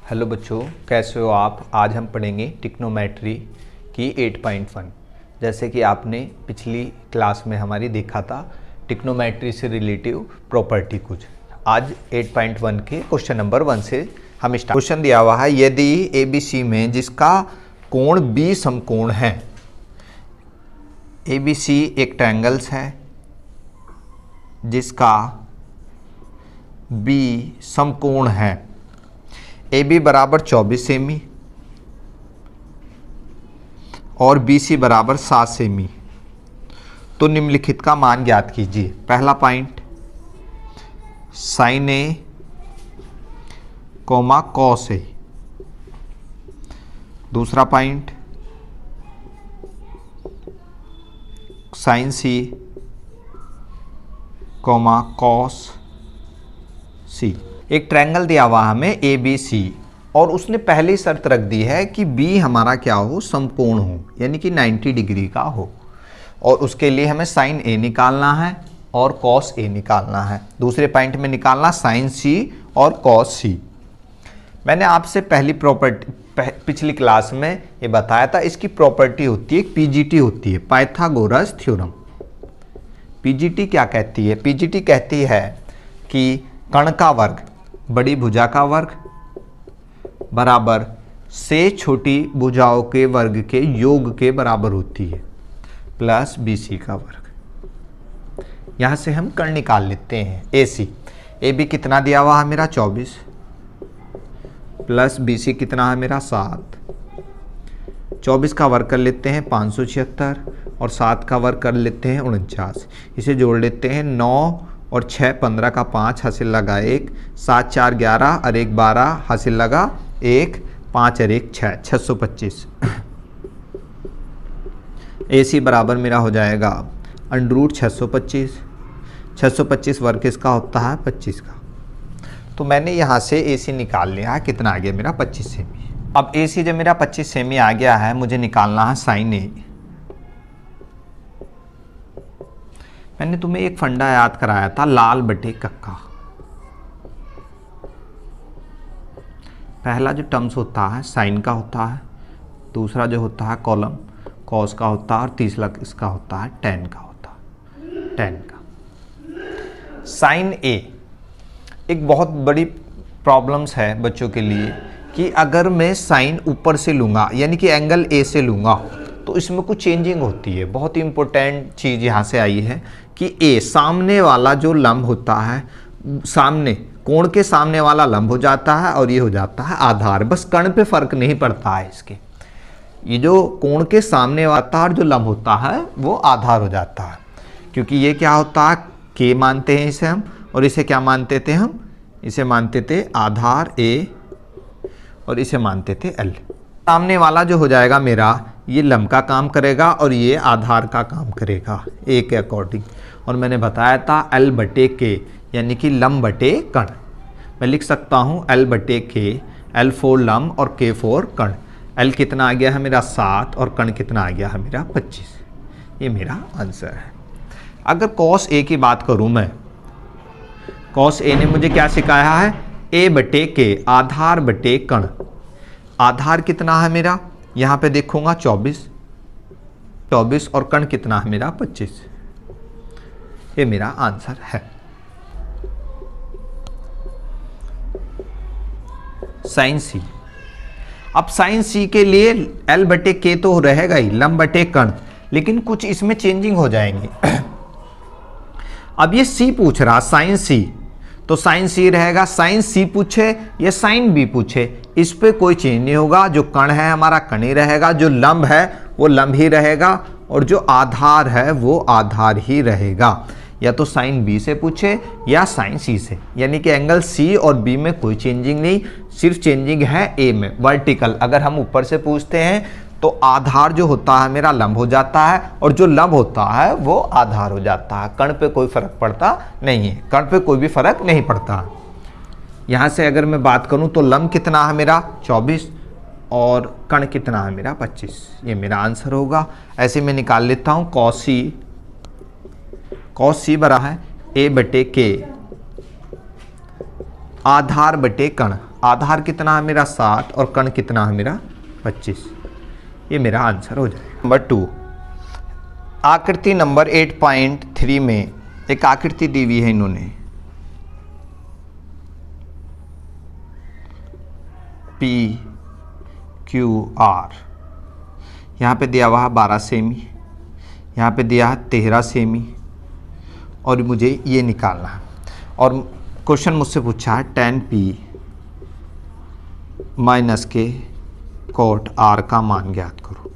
Hello बच्चों, कैसे हो आप। आज हम पढ़ेंगे ट्रिग्नोमेट्री की 8.1। जैसे कि आपने पिछली क्लास में हमारी देखा था ट्रिग्नोमेट्री से रिलेटिव प्रॉपर्टी कुछ। आज 8.1 के क्वेश्चन नंबर 1 से हम स्टार्ट। क्वेश्चन दिया हुआ है, यदि ABC में जिसका कोण B समकोण है, ABC एक ट्रायंगल्स है जिसका B समकोण है, AB बराबर 24 सेमी और BC बराबर 7 सेमी, तो निम्नलिखित का मान ज्ञात कीजिए। पहला point sine A comma cos A, दूसरा point sine C comma cos C। एक ट्रायंगल दिया हुआ हमें ABC और उसने पहली शर्त रख दी है कि B हमारा क्या हो, समकोण हो, यानी कि 90 डिग्री का हो, और उसके लिए हमें साइन A निकालना है और कॉस A निकालना है। दूसरे पॉइंट में निकालना साइन C और कॉस C। मैंने आपसे पहली प्रॉपर्टी पिछली क्लास में ये बताया था, इसकी प्रॉपर्टी होती है, PGT होती है, पाइथागोरस थ्योरम। PGT क्या कहती है? PGT कहती है कि कण का वर्ग बड़ी भुजा का वर्ग बराबर से छोटी भुजाओं के वर्ग के योग के बराबर होती है, प्लस BC का वर्ग। यहां से हम कण निकाल लेते हैं। AC AB कितना दिया हुआ है मेरा 24, प्लस BC कितना है मेरा 7। 24 का वर्ग कर लेते हैं 576 और 7 का वर्ग कर लेते हैं 49। इसे जोड़ लेते हैं 9 और 6 15 का 5 हासिल लगा 1, 7 4 11 और 1 12 हासिल लगा 1, 5 और 1 6, 625। AC बराबर मेरा हो जाएगा अंडरूट 625। 625 वर्ग किसका होता है? 25 का। तो मैंने यहाँ से AC निकाल लिया है, कितना आ गया मेरा 25 सेमी। अब AC जब मेरा 25 सेमी आ गया है, मुझे निकालना है साइन A। मैंने तुम्हें एक फंडा याद कराया था, लाल बटे कक्का। पहला जो टर्म्स होता है साइन का होता है, दूसरा जो होता है कॉलम कॉस का होता है, और तीसरा इसका होता है टेन का होता है, टेन का। साइन A एक बहुत बड़ी प्रॉब्लम्स है बच्चों के लिए कि अगर मैं साइन ऊपर से लूँगा, यानी कि एंगल A से लूँगा, तो इसमें कुछ चेंजिंग होती है। बहुत ही इंपॉर्टेंट चीज़ यहाँ से आई है कि A सामने वाला जो लंब होता है, सामने कोण के सामने वाला लंब हो जाता है और ये हो जाता है आधार। बस कण पे फर्क नहीं पड़ता है इसके, ये जो कोण के सामने वाला जो लंब होता है वो आधार हो जाता है, क्योंकि ये क्या होता है, K मानते हैं इसे हम, और इसे क्या मानते थे हम? इसे मानते थे आधार A और इसे मानते थे L। सामने वाला जो हो जाएगा मेरा, ये लंब का काम करेगा और ये आधार का काम करेगा A के अकॉर्डिंग। और मैंने बताया था L बटे K, यानी कि लंब बटे कण। मैं लिख सकता हूँ L बटे K, L फॉर लंब और K फॉर कण। L कितना आ गया है मेरा 7 और कण कितना आ गया है मेरा 25। ये मेरा आंसर है। अगर कॉस A की बात करूँ मैं, कॉस A ने मुझे क्या सिखाया है? A बटे K, आधार बटे कण। आधार कितना है मेरा? यहाँ पे देखूंगा 24 और कण कितना है मेरा 25। ये मेरा आंसर है। Sine C। अब साइन C के लिए L बटे K तो रहेगा ही, लंब बटे कण, लेकिन कुछ इसमें चेंजिंग हो जाएंगे। अब ये C पूछ रहा, साइन C, तो साइन C रहेगा। साइन C पूछे या साइन B पूछे, इस पे कोई चेंज नहीं होगा। जो कण है हमारा कण ही रहेगा, जो लंब है वो लंब ही रहेगा, और जो आधार है वो आधार ही रहेगा। या तो साइन B से पूछे या साइन C से, यानी कि एंगल C और B में कोई चेंजिंग नहीं, सिर्फ चेंजिंग है A में, वर्टिकल। अगर हम ऊपर से पूछते हैं तो आधार जो होता है मेरा लंब हो जाता है, और जो लंब होता है वो आधार हो जाता है। कण पे कोई फर्क पड़ता नहीं है, कण पे कोई भी फर्क नहीं पड़ता। यहाँ से अगर मैं बात करूँ तो लंब कितना है मेरा 24 और कण कितना है मेरा 25। ये मेरा आंसर होगा। ऐसे मैं निकाल लेता हूँ कॉस C बरा है A बटे K, आधार बटे कण। आधार कितना है मेरा 60 और कण कितना है मेरा 25। ये मेरा आंसर हो जाएगा। नंबर 2, आकृति नंबर 8.3 में एक आकृति दी हुई है इन्होंने, PQR। यहाँ पे दिया हुआ है 12 सेमी, यहाँ पे दिया है 13 सेमी, और मुझे ये निकालना है। और क्वेश्चन मुझसे पूछा है tan P माइनस के cot R का मान ज्ञात करो।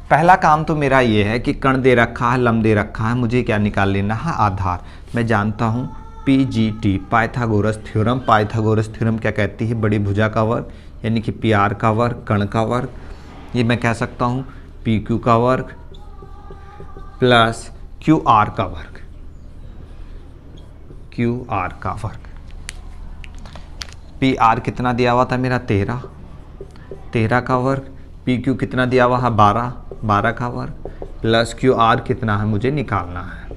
पहला काम तो मेरा ये है कि कण दे रखा है, लंब दे रखा है, मुझे क्या निकाल लेना है, आधार। मैं जानता हूँ PGT, Pythagoras theorem. Pythagoras theorem क्या कहती है, बड़ी भुजा का वर्ग यानी कि PR का वर्ग, कण का वर्ग। ये मैं कह सकता हूँ PQ का वर्ग प्लस QR का वर्ग, QR का वर्ग। PR कितना दिया हुआ था मेरा 13 का वर्ग, PQ कितना दिया हुआ है 12 का वर्ग, प्लस QR कितना है मुझे निकालना है।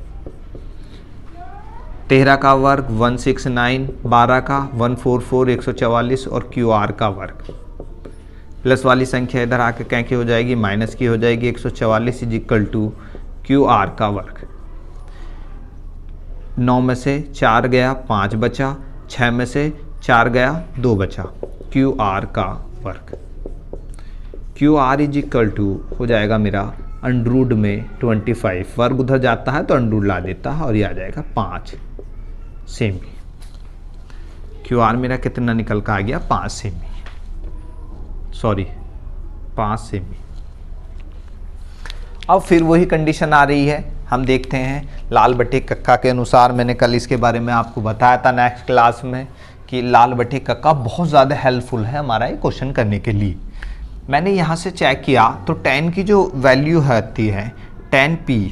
13 का वर्ग 169, 12 का 144 144 और QR का वर्ग। प्लस वाली संख्या इधर आके क्या की हो जाएगी, माइनस की हो जाएगी। 144 इज इक्वल टू QR का वर्ग। 9 में से 4 गया 5 बचा, 6 में से 4 गया 2 बचा, QR का वर्ग। QR इज इक्वल टू हो जाएगा मेरा अंडरूट में 25, वर्ग उधर जाता है तो अंडरूट ला देता है और ये आ जाएगा 5 सेमी। QR मेरा कितना निकल का आ गया 5 सेमी, सॉरी 5 सेमी। अब फिर वही कंडीशन आ रही है, हम देखते हैं लाल बटे कक्का के अनुसार। मैंने कल इसके बारे में आपको बताया था नेक्स्ट क्लास में कि लाल बटे कक्का बहुत ज़्यादा हेल्पफुल है हमारा ये क्वेश्चन करने के लिए। मैंने यहाँ से चेक किया तो tan की जो वैल्यू आती है tan P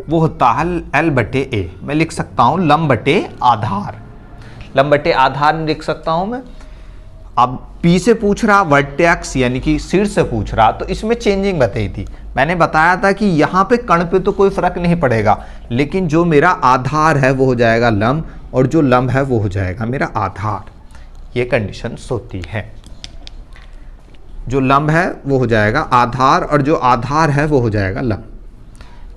वो होता है L बटे A। मैं लिख सकता हूँ लंब बटे आधार, लंब बटे आधार लिख सकता हूँ मैं। अब P से पूछ रहा वर्टेक्स यानी कि शीर्ष से पूछ रहा, तो इसमें चेंजिंग बताई थी। मैंने बताया था कि यहाँ पे कण पे तो कोई फर्क नहीं पड़ेगा, लेकिन जो मेरा आधार है वो हो जाएगा लंब, और जो लंब है वो हो जाएगा मेरा आधार। ये कंडीशन होती है, जो लंब है वो हो जाएगा आधार और जो आधार है वो हो जाएगा लंब।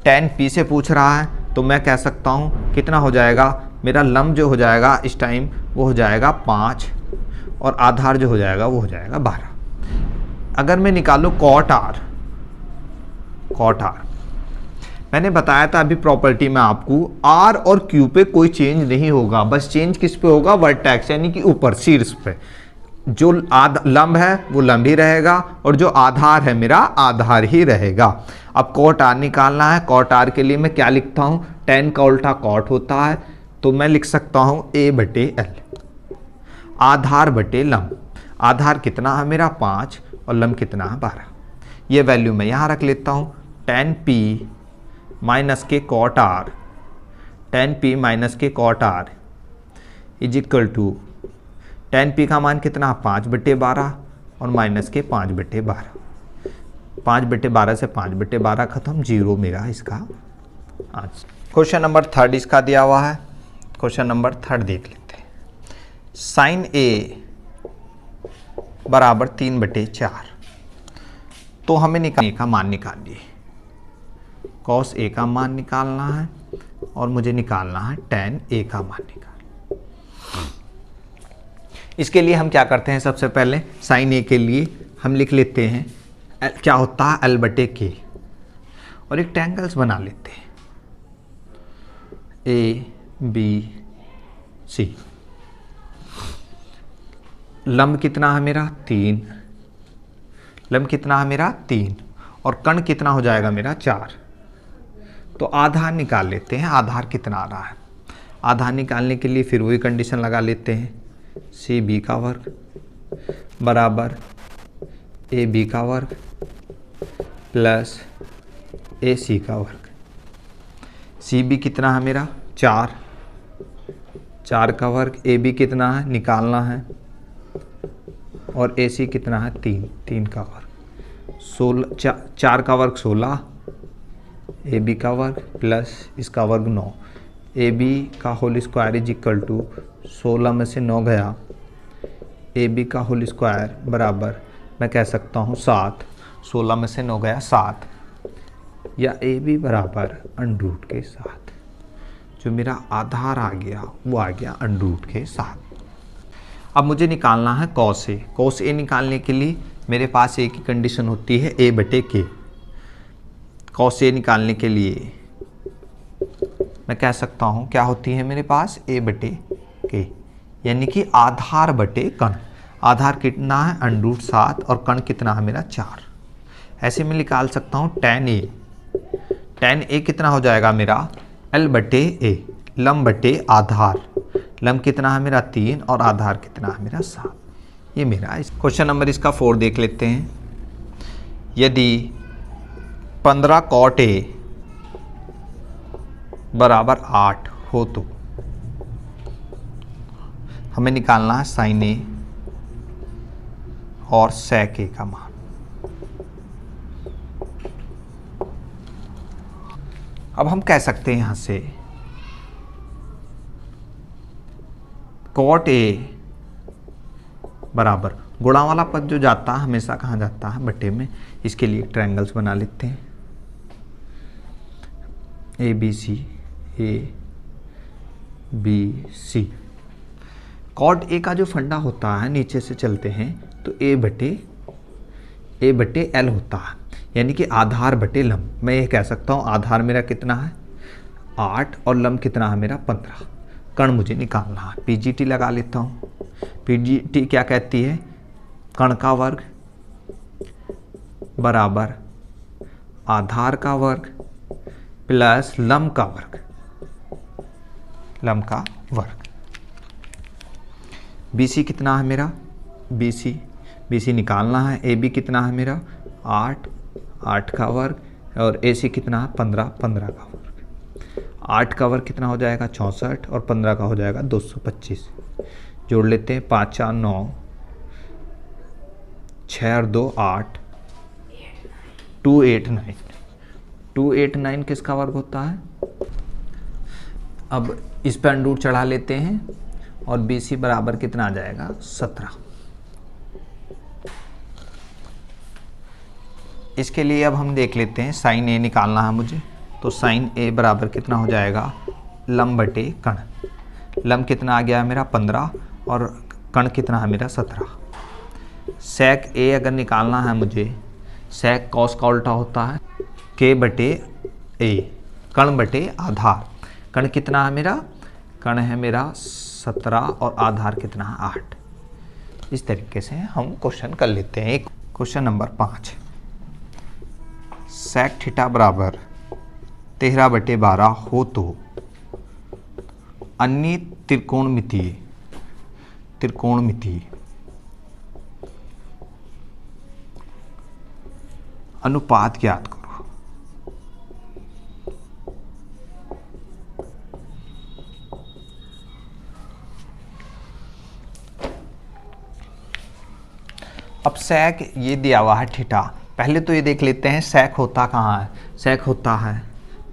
tan P से पूछ रहा है तो मैं कह सकता हूँ कितना हो जाएगा मेरा लंब जो हो जाएगा इस टाइम वो हो जाएगा 5 और आधार जो हो जाएगा वो हो जाएगा 12। अगर मैं निकालूँ cot R, मैंने बताया था अभी प्रॉपर्टी में आपको R और Q पे कोई चेंज नहीं होगा, बस चेंज किस पे होगा, वर्टेक्स यानी कि ऊपर शीर्ष पे। जो लंब है वो लंब ही रहेगा और जो आधार है मेरा आधार ही रहेगा। अब cot R निकालना है। cot R के लिए मैं क्या लिखता हूँ, tan का उल्टा cot होता है, तो मैं लिख सकता हूँ A बटे L, आधार बटे लंब। आधार कितना है मेरा 5 और लंब कितना है 12। ये वैल्यू मैं यहाँ रख लेता हूँ। tan P माइनस के cot R, tan P minus के cot R is equal to tan P का मान कितना 5 बटे 12 और माइनस के 5 बटे 12। 5 बटे 12 से 5 बटे 12 खत्म, 0 मेरा इसका आंसर। क्वेश्चन नंबर 3 इसका दिया हुआ है। क्वेश्चन नंबर 3 देख लेते हैं। साइन A बराबर 3 बटे 4, तो हमें A का मान निकालिए। cos A का मान निकालना है और मुझे निकालना है tan A का मान निकालना। इसके लिए हम क्या करते हैं, सबसे पहले साइन A के लिए हम लिख लेते हैं क्या होता है L बटे K और एक ट्रायंगल्स बना लेते हैं A B C। लंब कितना है मेरा 3, लंब कितना है मेरा 3 और कण कितना हो जाएगा मेरा 4। तो आधार निकाल लेते हैं, आधार कितना आ रहा है। आधार निकालने के लिए फिर वही कंडीशन लगा लेते हैं, CB का वर्ग बराबर AB का वर्ग प्लस AC का वर्ग। CB कितना है मेरा 4 का वर्ग, AB कितना है निकालना है और ए सी कितना है 3, 3 का वर्ग 16, 4 का वर्ग 16, ए बी का वर्ग प्लस इसका वर्ग 9, ए बी का whole square is equal to 16 में से 9 गया, ए बी का होल स्क्वायर बराबर मैं कह सकता हूँ 7, 16 में से 9 गया 7, या ए बी बराबर अंडरूट के 7। जो मेरा आधार आ गया वो आ गया अंडरूट के 7। अब मुझे निकालना है कॉस ए। कॉस ए निकालने के लिए मेरे पास एक ही कंडीशन होती है ए बटे के। कॉस ए निकालने के लिए मैं कह सकता हूँ क्या होती है मेरे पास ए बटे के, यानी कि आधार बटे कण। आधार कितना है अंडरूट 7 और कण कितना है मेरा 4। ऐसे मैं निकाल सकता हूँ tan ए। tan ए कितना हो जाएगा मेरा L बटे ए, लंब बटे आधार। लंब कितना है मेरा 3 और आधार कितना है मेरा 7। ये मेरा क्वेश्चन नंबर इसका 4 देख लेते हैं। यदि 15 cot ए बराबर 8 हो तो हमें निकालना है sin ए और sec ए का मान। अब हम कह सकते हैं यहां से cot ए बराबर गुणा वाला पद जो जाता है हमेशा कहाँ जाता है बटे में। इसके लिए ट्रायंगल्स बना लेते हैं ए बी सी। cot ए का जो फंडा होता है नीचे से चलते हैं तो ए बटे एल होता है, यानी कि आधार बटे लंब। मैं ये कह सकता हूँ आधार मेरा कितना है 8 और लंब कितना है मेरा 15। कण मुझे निकालना है, पीजीटी लगा लेता हूँ। पीजीटी क्या कहती है, कण का वर्ग बराबर आधार का वर्ग प्लस लंब का वर्ग। बीसी कितना है मेरा बीसी निकालना है। ए बी कितना है मेरा 8 का वर्ग और ए सी कितना है 15 का वर्ग। 8 का वर्ग कितना हो जाएगा 64 और 15 का हो जाएगा 225। जोड़ लेते हैं 5 4 9, 6 और 2 8, 289। 289 किसका वर्ग होता है। अब इस पर अंडरूट चढ़ा लेते हैं और बी सी बराबर कितना आ जाएगा 17। इसके लिए अब हम देख लेते हैं साइन ए निकालना है मुझे। तो साइन ए बराबर कितना हो जाएगा लंब बटे कण। लंब कितना आ गया मेरा 15 और कण कितना है मेरा 17। सेक ए अगर निकालना है मुझे, सेक कॉस का उल्टा होता है के बटे ए, कण बटे आधार। कण कितना है मेरा, कण है मेरा 17 और आधार कितना है 8। इस तरीके से हम क्वेश्चन कर लेते हैं। क्वेश्चन नंबर 5, सेक थीटा बराबर 13/12 हो तो अन्य त्रिकोणमितीय अनुपात ज्ञात करो। अब सेक ये दिया हुआ है थीटा। पहले तो ये देख लेते हैं सेक होता कहाँ है। सेक होता है,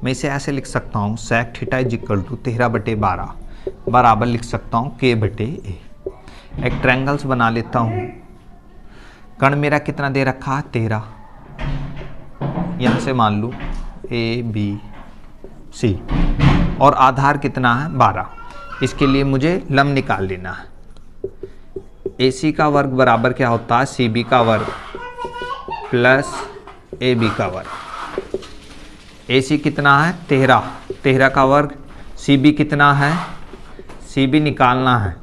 मैं इसे ऐसे लिख सकता हूँ, sec theta is equal to 13/12 बराबर लिख सकता हूँ के बटे ए। एक ट्रायंगल्स बना लेता हूँ। कण मेरा कितना दे रखा है 13, यहाँ से मान लूँ ए बी सी, और आधार कितना है 12। इसके लिए मुझे लंब निकाल लेना है। ए सी का वर्ग बराबर क्या होता है सी बी का वर्ग प्लस ए बी का वर्ग। ए सी कितना है 13 का वर्ग, सी बी कितना है, सी बी निकालना है,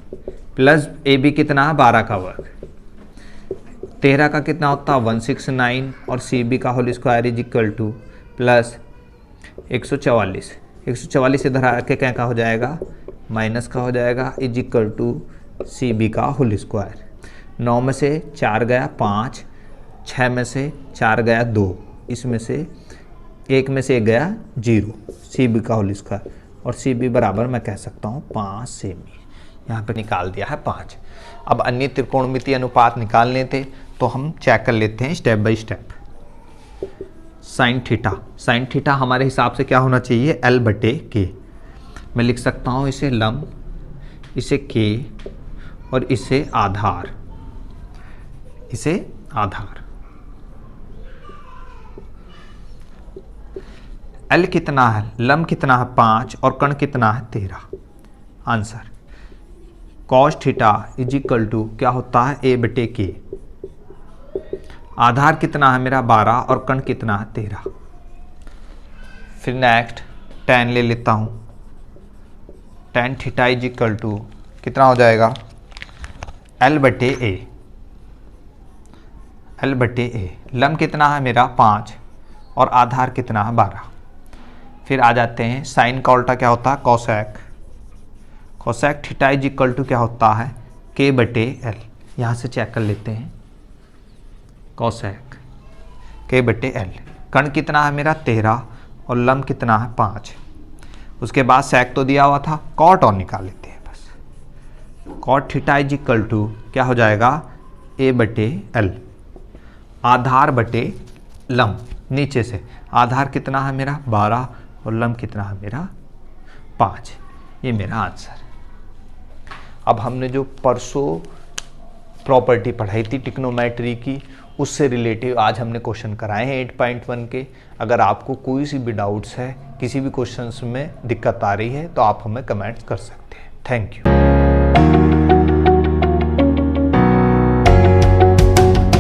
प्लस ए बी कितना है 12 का वर्ग। 13 का कितना होता है 169 और सी बी का whole square is equal to plus 144 इधर आके क्या का हो जाएगा माइनस का हो जाएगा is equal to C B का होल स्क्वायर। 9 में से 4 गया 5, 6 में से 4 गया 2, इसमें से 1 में से 1 गया 0, सी बी का होल स्क्वायर, और सी बी बराबर मैं कह सकता हूँ 5 सेमी। यहाँ पे निकाल दिया है 5। अब अन्य त्रिकोणमितीय अनुपात निकालने थे तो हम चेक कर लेते हैं step by step. Sine theta हमारे हिसाब से क्या होना चाहिए, L/K। मैं लिख सकता हूँ इसे लंब, इसे K और इसे आधार, L कितना है, लंब कितना है 5 और कण कितना है 13। Answer cos theta is equal to क्या होता है A/K। आधार कितना है मेरा 12 और कण कितना है 13। फिर नेक्स्ट tan ले लेता हूँ। tan theta is equal to कितना हो जाएगा L/A। लंब कितना है मेरा 5 और आधार कितना है 12। फिर आ जाते हैं साइन का उल्टा क्या होता है cosec theta is equal to क्या होता है K/L। यहाँ से चेक कर लेते हैं कोसेक K/L। कण कितना है मेरा 13 और लंब कितना है 5। उसके बाद सेक तो दिया हुआ था, कॉट और निकाल लेते हैं बस। Cot theta is equal to क्या हो जाएगा A/L। आधार बटे लंब, नीचे से आधार कितना है मेरा 12 और लंब कितना है मेरा 5। ये मेरा आंसर। अब हमने जो परसों प्रॉपर्टी पढ़ाई थी ट्रिग्नोमेट्री की, उससे रिलेटिव आज हमने क्वेश्चन कराए हैं 8.1 के। अगर आपको कोई सी भी डाउट्स है, किसी भी क्वेश्चंस में दिक्कत आ रही है तो आप हमें कमेंट्स कर सकते हैं। Thank you.